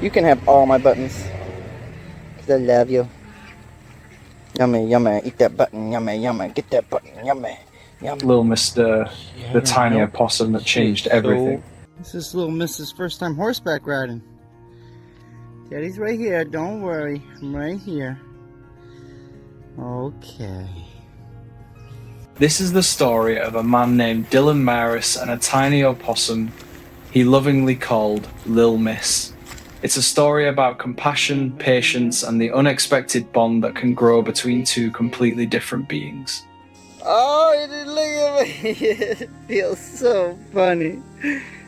You can have all my buttons. Cause I love you. Yummy, yummy. Eat that button. Yummy, yummy. Get that button. Yummy, yummy. Lil Miss, the tiny opossum that changed everything. This is Lil Miss's first time horseback riding. Daddy's right here. Don't worry. I'm right here. Okay. This is the story of a man named Dylan Maris and a tiny opossum he lovingly called Lil Miss. It's a story about compassion, patience, and the unexpected bond that can grow between two completely different beings. Oh, you didn't look at me. It feels so funny.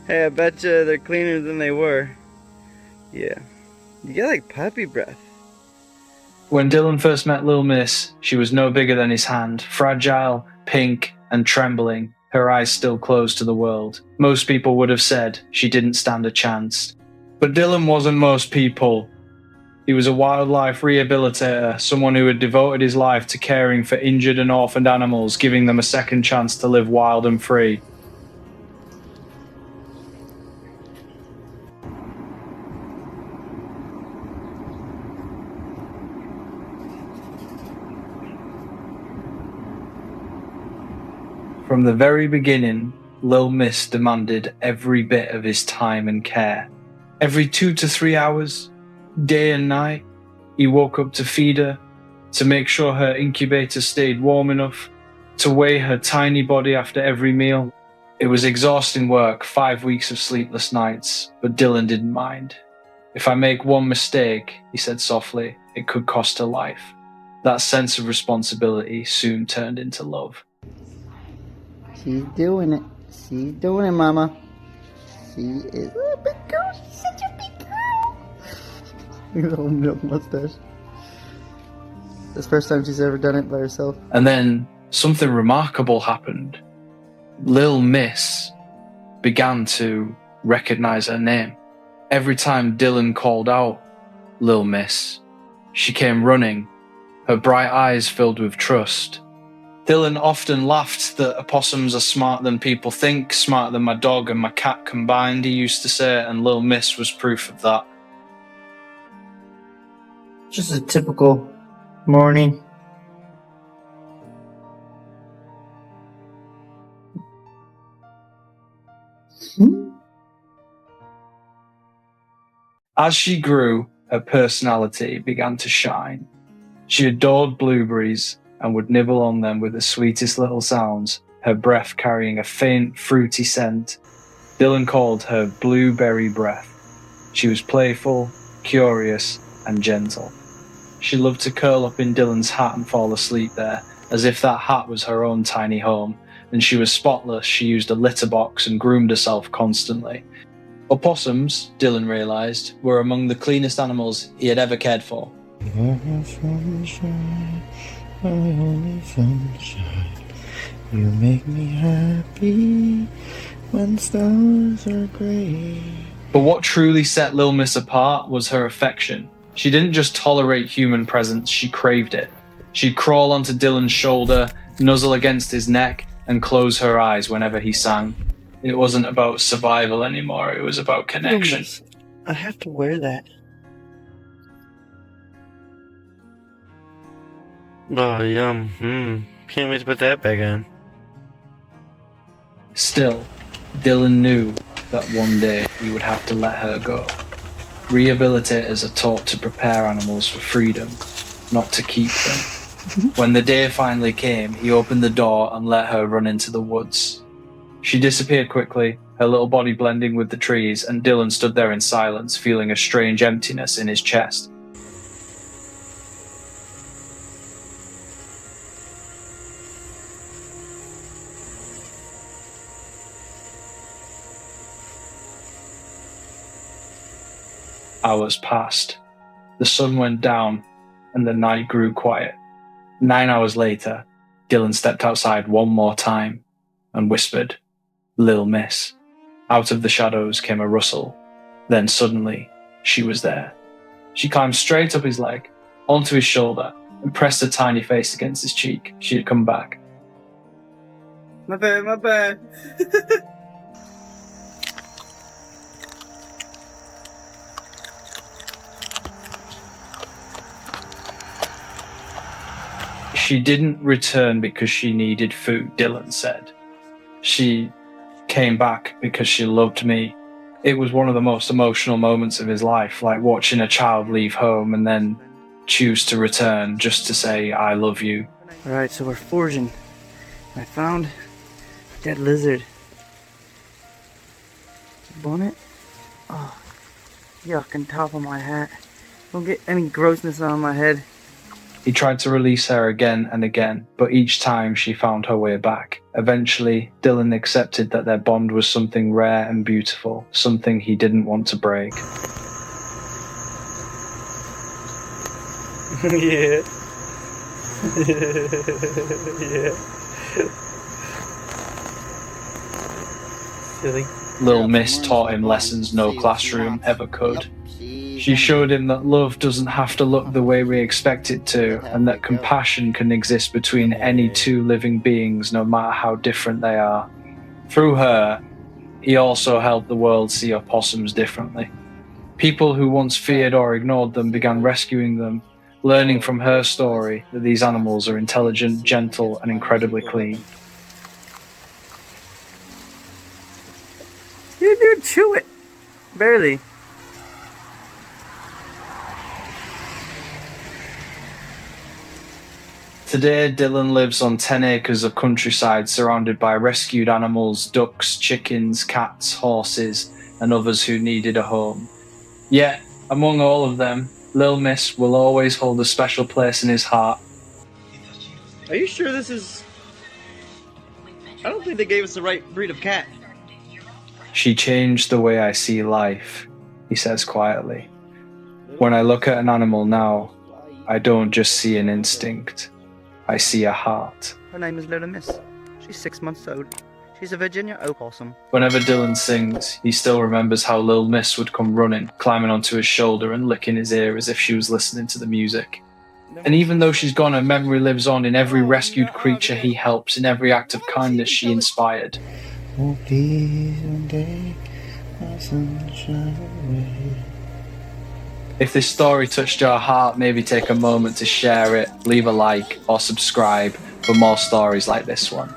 Hey, I bet you they're cleaner than they were. Yeah. You get like puppy breath. When Dylan first met Lil Miss, she was no bigger than his hand, fragile, pink, and trembling, her eyes still closed to the world. Most people would have said she didn't stand a chance. But Dylan wasn't most people. He was a wildlife rehabilitator, someone who had devoted his life to caring for injured and orphaned animals, giving them a second chance to live wild and free. From the very beginning, Lil Miss demanded every bit of his time and care. Every 2 to 3 hours, day and night, he woke up to feed her, to make sure her incubator stayed warm enough, to weigh her tiny body after every meal. It was exhausting work, 5 weeks of sleepless nights, but Dylan didn't mind. If I make one mistake, he said softly, it could cost her life. That sense of responsibility soon turned into love. She's doing it. She's doing it, Mama. She is a big girl. She's such a big girl. Look at the little milk mustache. It's the first time she's ever done it by herself. And then something remarkable happened. Lil Miss began to recognize her name. Every time Dylan called out Lil Miss, she came running, her bright eyes filled with trust. Dylan often laughed that opossums are smarter than people think, smarter than my dog and my cat combined, he used to say, and Lil Miss was proof of that. Just a typical morning. As she grew, her personality began to shine. She adored blueberries and would nibble on them with the sweetest little sounds, her breath carrying a faint, fruity scent. Dylan called her blueberry breath. She was playful, curious, and gentle. She loved to curl up in Dylan's hat and fall asleep there, as if that hat was her own tiny home, and she was spotless. She used a litter box and groomed herself constantly. Opossums, Dylan realised, were among the cleanest animals he had ever cared for. Sunshine, my only sunshine. You make me happy when stars are gray. But what truly set Lil Miss apart was her affection. She didn't just tolerate human presence, she craved it. She'd crawl onto Dylan's shoulder, nuzzle against his neck, and close her eyes whenever he sang. It wasn't about survival anymore, it was about connection. I have to wear that. Oh, yum. Can't wait to put that back on. Still, Dylan knew that one day he would have to let her go. Rehabilitators are taught to prepare animals for freedom, not to keep them. When the day finally came, he opened the door and let her run into the woods. She disappeared quickly, her little body blending with the trees, and Dylan stood there in silence, feeling a strange emptiness in his chest. Hours passed. The sun went down, and the night grew quiet. 9 hours later, Dylan stepped outside one more time and whispered, "Lil Miss." Out of the shadows came a rustle. Then suddenly, she was there. She climbed straight up his leg, onto his shoulder, and pressed her tiny face against his cheek. She had come back. My bad, my bad. She didn't return because she needed food, Dylan said. She came back because she loved me. It was one of the most emotional moments of his life, like watching a child leave home and then choose to return just to say, I love you. Alright, so we're foraging. I found a dead lizard. Bonnet? Oh, yuck, on top of my hat. Don't get any grossness on my head. He tried to release her again and again, but each time she found her way back. Eventually, Dylan accepted that their bond was something rare and beautiful, something he didn't want to break. Yeah. Yeah. Silly. Lil Miss taught him lessons no classroom ever could. She showed him that love doesn't have to look the way we expect it to, and that compassion can exist between any two living beings, no matter how different they are. Through her, he also helped the world see opossums differently. People who once feared or ignored them began rescuing them, learning from her story that these animals are intelligent, gentle, and incredibly clean. You do chew it. Barely. Today, Dylan lives on 10 acres of countryside surrounded by rescued animals, ducks, chickens, cats, horses, and others who needed a home. Yet, among all of them, Lil Miss will always hold a special place in his heart. Are you sure this is... I don't think they gave us the right breed of cat. She changed the way I see life, he says quietly. When I look at an animal now, I don't just see an instinct. I see a heart. Her name is Lil Miss. She's 6 months old. She's a Virginia opossum. Whenever Dylan sings, he still remembers how Lil Miss would come running, climbing onto his shoulder and licking his ear as if she was listening to the music. And even though she's gone, her memory lives on in every rescued creature he helps, in every act of kindness she inspired. Oh, please don't take my sunshine away. If this story touched your heart, maybe take a moment to share it, leave a like, or subscribe for more stories like this one.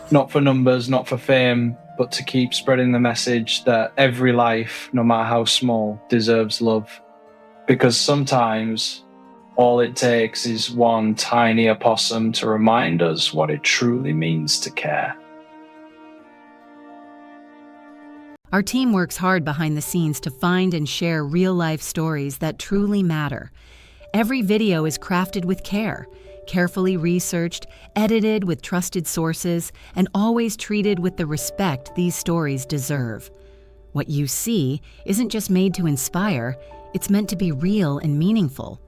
Not for numbers, not for fame, but to keep spreading the message that every life, no matter how small, deserves love. Because sometimes all it takes is one tiny opossum to remind us what it truly means to care. Our team works hard behind the scenes to find and share real-life stories that truly matter. Every video is crafted with care, carefully researched, edited with trusted sources, and always treated with the respect these stories deserve. What you see isn't just made to inspire, it's meant to be real and meaningful.